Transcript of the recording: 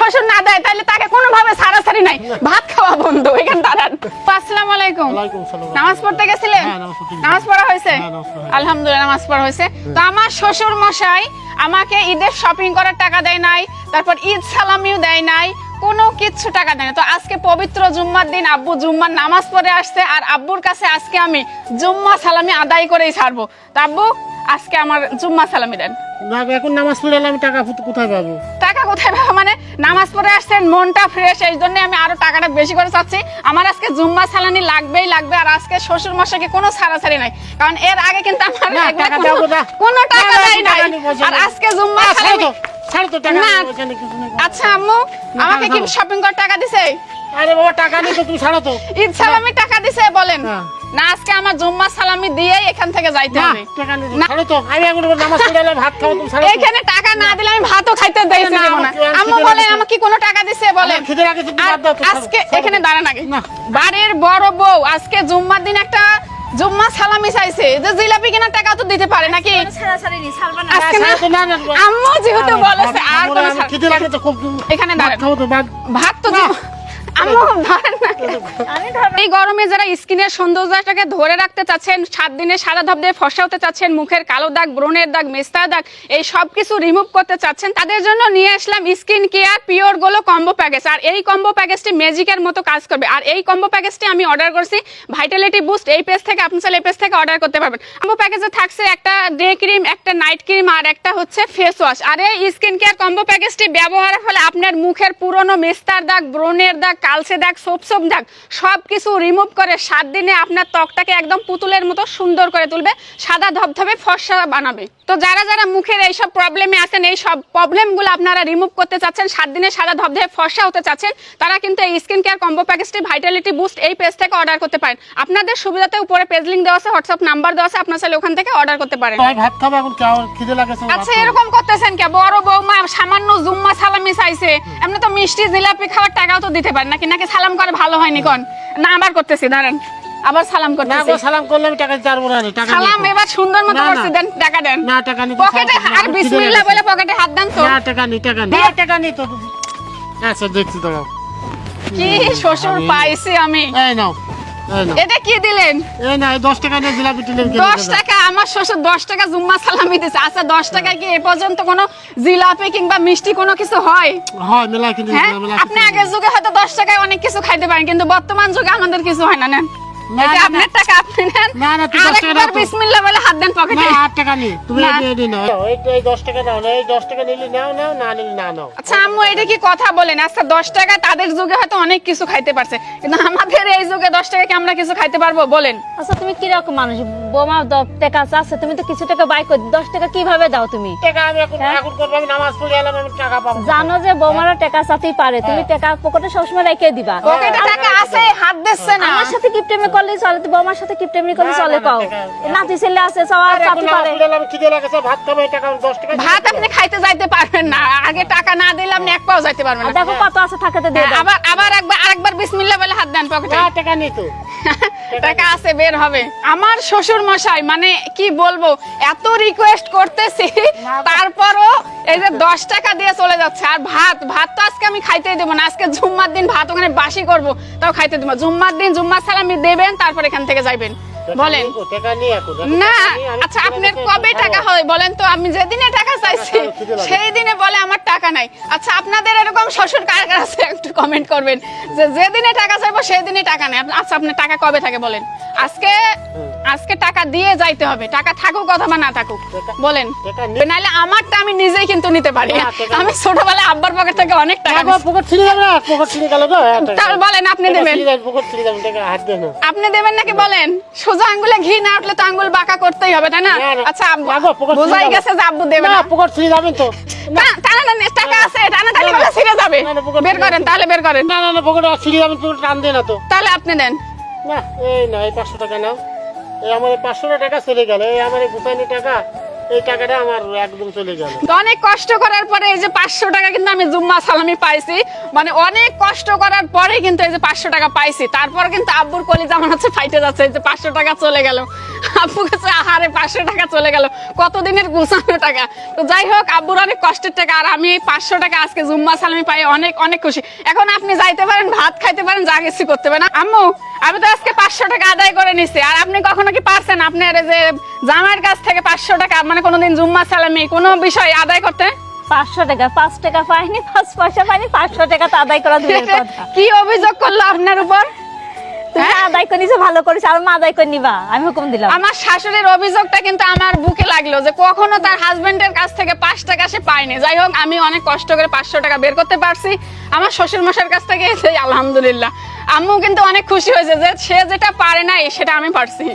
শ্বশুর না দেয় তাহলে তাকে কোনোভাবে ছাড়াছাড়ি নাই, ভাত খাওয়া বন্ধ। এখানে দাঁড়ান। আসসালামু আলাইকুম। নামাজ পড়তে গেছিলেন? নামাজ পড়া হয়েছে? আলহামদুলিল্লাহ নামাজ পড়া হয়েছে। তো আমার শ্বশুর মশাই আমাকে ঈদের শপিং করার টাকা দেয় নাই, তারপর ঈদ সালামিও দেয় নাই, কোনো কিছু টাকা দেয় না। তো আজকে পবিত্র জুম্মার দিন আব্বু জুম্মার নামাজ পড়ে আসছে, আর আব্বুর কাছে আজকে আমি জুম্মা সালামি আদায় করেই ছাড়বো। তো আব্বু আজকে আমার জুম্মা সালামি দেন। না এখন নামাজ পড়ে আমি টাকা কোথায় পাবো? টাকা কোথায় পাবো মানে নামাজ পড়ে আসছেন, মনটা ফ্রেশ, এই জন্য আমি আরো টাকাটা বেশি করে চাচ্ছি। আমার আজকে জুম্মা সালামি লাগবেই লাগবে, আর আজকে শ্বশুর মশাইকে কোনো ছাড়াছাড়ি নাই, কারণ এর আগে কিন্তু আমার কোনো টাকা দেয় নাই, আর আজকে জুম্মা সালামি। আচ্ছা আম্মু আমাকে কি শপিং করার টাকা দিছে? আরে বাবা টাকা নেই তো, তুমি ছাড়ো তো। ঈদ সালামি টাকা দিছে বলেন না? আজকে আমার জুম্মা সালামি দিয়ে এখান থেকে যাইতে হবে। টাকা নেই ছাড়ো তো, আমি এখন নামাজ পড়ে এলাম, ভাত খাবো, তুমি ছাড়ো। এখানে টাকা না দিলে আমি ভাতও খাইতে দেইছি না। আম্মু বলে আমাকে কোনো টাকা দিছে বলেন? খিদে লাগে তুমি বাদ দাও তো। আজকে এখানে দাঁড়ান আগে। বাড়ির বড় বউ আজকে জুম্মার দিন একটা জুম্মা সালামি চাইছে, যে জিলাপি কেনার টাকা তো দিতে পারে নাকি? আজকে না আম্মু যেহেতু বলেছে আর কোনো খিদে লাগে তো খুব, এখানে দাঁড়ান। খাবো তো ভাত তো দিব। আম্মু ধরেন না। এই গরমে যারা স্কিনের সৌন্দর্যটাকে ধরে রাখতে চাচ্ছেন, 7 দিনে সাদা ধবধবে ফর্সা হতে চাচ্ছেন, মুখের কালো দাগ, ব্রণের দাগ, মেস্তার দাগ, এই সব কিছু রিমুভ করতে চাচ্ছেন, তাদের জন্য নিয়ে আসলাম skin care pure glow combo package. আর এই কম্বো প্যাকেজটি ম্যাজিকের মতো কাজ করবে। আর এই কম্বো প্যাকেজটি আমি অর্ডার করছি ভাইটালিটি বুস্ট এই পেজ থেকে, আপনি চাইলে এই পেজ থেকে অর্ডার করতে পারবেন। কম্বো প্যাকেজে থাকছে একটা ডে ক্রিম, একটা নাইট ক্রিম, আর একটা হচ্ছে ফেস ওয়াশ। আর এই স্কিন কেয়ার কম্বো প্যাকেজটি ব্যবহারের ফলে আপনার মুখের পুরনো মেস্তার দাগ, ব্রণের দাগ, কালচে দাগ, সোপ দাগ সবকিছু রিমুভ করে 7 দিনে আপনার ত্বকটাকে একদম পুতুলের মতো সুন্দর করে তুলবে, সাদা ধবধবে ফর্সা বানাবে। তো যারা যারা মুখের এইসব প্রবলেমে আছেন, এই সব প্রবলেমগুলো আপনারা রিমুভ করতে চাচ্ছেন, 7 দিনে সাদা ধবধবে ফর্সা হতে চাচ্ছেন, তারা কিন্তু এই স্কিন কেয়ার কম্বো প্যাকেজটি ভাইটালিটি বুস্ট এই পেজ থেকে অর্ডার করতে পারেন। আপনাদের সুবিধাতে উপরে পেজ লিংক দেওয়া আছে, হোয়াটসঅ্যাপ নাম্বার দেওয়া আছে, আপনারা চাইলে ওখান থেকে অর্ডার করতে পারেন। ভাত খাবো এখন, খিদে লাগেছে। আচ্ছা এরকম করতেছেন কে? বড় বৌমা সামান্য জুম্মা সালামি চাইছে, এমনি তো মিষ্টি জিলাপি খাওয়ার টাকাও তো দিতে পারেন নাকি? নাকি সালাম করে ভালো হয়নি কোন? না আবার করতেছি, দাঁড়ান আবার সালাম করতেছি। না সালাম করলে আমি টাকা দিতে পারবো না। টাকা সালাম এবার সুন্দর মতো করছি, দেন টাকা দেন। না টাকা নিতে পকেটে আর বিসমিল্লাহ বলে পকেটে হাত দেন তো। না টাকা নেই, টাকা নেই, টাকা নেই তো। আচ্ছা দেখছি তো। কি শ্বশুর পাইছি আমি। এই নাও, এই নাও। এটা কি দিলেন? এই না 10 টাকা নিয়ে জিলাপি টিলেন। 10 টাকা? আমার শ্বশুর 10 টাকা জুম্মা সালামি দিছে। আচ্ছা 10 টাকা কি এ পর্যন্ত কোনো জিলাপি কিংবা মিষ্টি কোনো কিছু হয়? হয় মেলা কিন্তু মেলা। আপনি আগের যুগে হয়তো 10 টাকায় অনেক কিছু খাইতে পারেন, কিন্তু বর্তমান যুগে আমাদের কিছু হয় না। নেন এটা আপনার টাকা, আপনি নেন। না না তুই 10 টাকা আরেকবার বিসমিল্লাহ বলে হাত দেন পকেটে। না 8 টাকা নেই, তুমি এই নাও। এই 10 টাকা নাও, এই 10 টাকা নিলে নাও, নাও না নিলে না নাও। আচ্ছা আম্মু এটা কি কথা বলেন? আচ্ছা 10 টাকা তাদের যুগে হয়তো অনেক কিছু খাইতে পারছে, কিন্তু আমাদের এই যুগে 10 টাকা কি আমরা কিছু খাইতে পারবো বলেন? আচ্ছা তুমি কি রকম মানুষ? বোমা 10 টাকা আছে, তুমি তো কিছু টাকা বাই করে 10 টাকা কিভাবে দাও তুমি? টাকা আমি এখন করব, আমি নামাজ পড়ে এলাম, আমি টাকা পাবো। জানো যে বোমারা টাকা চাতেই পারে, তুমি টাকা পকেটে সবসময় রেখে দিবা। পকেটে টাকা আছে, হাত দিচ্ছে না। আমার সাথে কিপটেমি করলে চলে, তো বোমার সাথে কিপটেমি করলে চলে? পাও নাতি ছেলে আছে, সবার চাতে পারে। খিদে লাগেছে, ভাত খাবো, এই টাকা 10 টাকা। ভাত আপনি খাইতে যাইতে পারবেন না, আগে টাকা না দিলে আপনি এক পাও যাইতে পারবেন না। দেখো কত আছে, থাকাতে দিয়ে দাও। আবার আরেকবার বিসমিল্লাহ বলে হাত দেন পকেটে। না টাকা নেই তো। টাকা আছে, বের হবে। আমার শ্বশুর মশাই মানে কি বলবো, এত রিকোয়েস্ট করতেছি তারপরও এই যে 10 টাকা দিয়ে চলে যাচ্ছে। আর ভাত তো আজকে আমি খাইতেই দেবো না। আজকে জুম্মার দিন ভাত ওখানে বাসি করবো, তাও খাইতে দেবো। জুম্মার দিন জুম্মার সালামি দেবেন, তারপর এখান থেকে যাইবেন। বলেন না। আচ্ছা আপনার কবে টাকা হয় বলেন তো? আমি যেদিনে টাকা চাইছি সেই দিনে বলে আমার টাকা নাই। আচ্ছা আপনাদের এরকম শ্বশুর কার কার আছে একটু কমেন্ট করবেন, যে যেদিনে টাকা চাইবো সেই দিনে টাকা নেই। আচ্ছা আপনার টাকা কবে থাকে বলেন? আজকে টাকা দিয়ে যাইতে হবে, টাকা থাকুক অথবা না থাকুক বলেন, নাইলে আমারটা আমি নিজেই কিন্তু নিতে পারি। আমি ছোটবেলায় আব্বার পকেট থেকে অনেক টাকা বলেন আপনি দেবেন, আপনি দেবেন নাকি বলেন? সোজা আঙ্গুলে ঘি না উঠলে তো আঙ্গুল বাঁকা করতেই হবে, তাই না? আচ্ছা বোঝাই গেছে যে আব্বু দেবেন না। পকেট ছিঁড়ে যাবেন তো। টাকা আছে, টানাটানি করে ছিঁড়ে যাবে। বের করেন, তাহলে বের করেন। না না পকেট ছিঁড়ে যাবেন, তুমি টান দেন না তো। তাহলে আপনি দেন। না এই না, এই 500 টাকা নাও। এই আমার 500 টাকা চলে গেল, এই আমার গুছাইনি টাকা, এই টাকাটা আমার একদম চলে গেল। অনেক কষ্ট করার পরে এই যে 500 টাকা কিন্তু আমি জুম্মা সালামি পাইছি, মানে অনেক কষ্ট করার পরে কিন্তু এই যে 500 টাকা পাইছি। তারপর কিন্তু আব্বুর কলিজা আমার হচ্ছে ফাইটে যাচ্ছে, এই যে 500 টাকা চলে গেল। আব্বু কাছে আহারে 500 টাকা চলে গেল, কতদিনের গুছানো টাকা। তো যাই হোক, আব্বুর অনেক কষ্টের টাকা, আর আমি এই 500 টাকা আজকে জুম্মা সালামি পাই অনেক অনেক খুশি। এখন আপনি যাইতে পারেন, ভাত খাইতে পারেন, যা কিছু করতে পারেন। আম্মু, আমি তো আজকে 500 টাকা আদায় করে নিছি। আর আপনি কখনো কি পারছেন আপনার এই যে জামাইয়ের কাছ থেকে 500 টাকা মানে কোনোদিন জুম্মা সালামি কোনো বিষয় আদায় করতে? 500 টাকা, 5 টাকা পাইনি, 5 পয়সা পাইনি, 500 টাকা তো আদায় করা দূরের কথা। কি অভিযোগ করলো আপনার উপর? তুমি আদায় করে নিছো, ভালো করেছো, আর মা আদায় করে নিবা, আমি হুকুম দিলাম। আমার শাশুড়ির অভিযোগটা কিন্তু আমার বুকে লাগলো যে কখনো তার হাজবেন্ডের কাছ থেকে 5 টাকা সে পায়নি। যাই হোক, আমি অনেক কষ্ট করে 500 টাকা বের করতে পারছি আমার শ্বশুর মশাইয়ের কাছ থেকে, সেই আলহামদুলিল্লাহ। আম্মু কিন্তু অনেক খুশি হয়েছে যে সে যেটা পারে না সেটা আমি পারছি।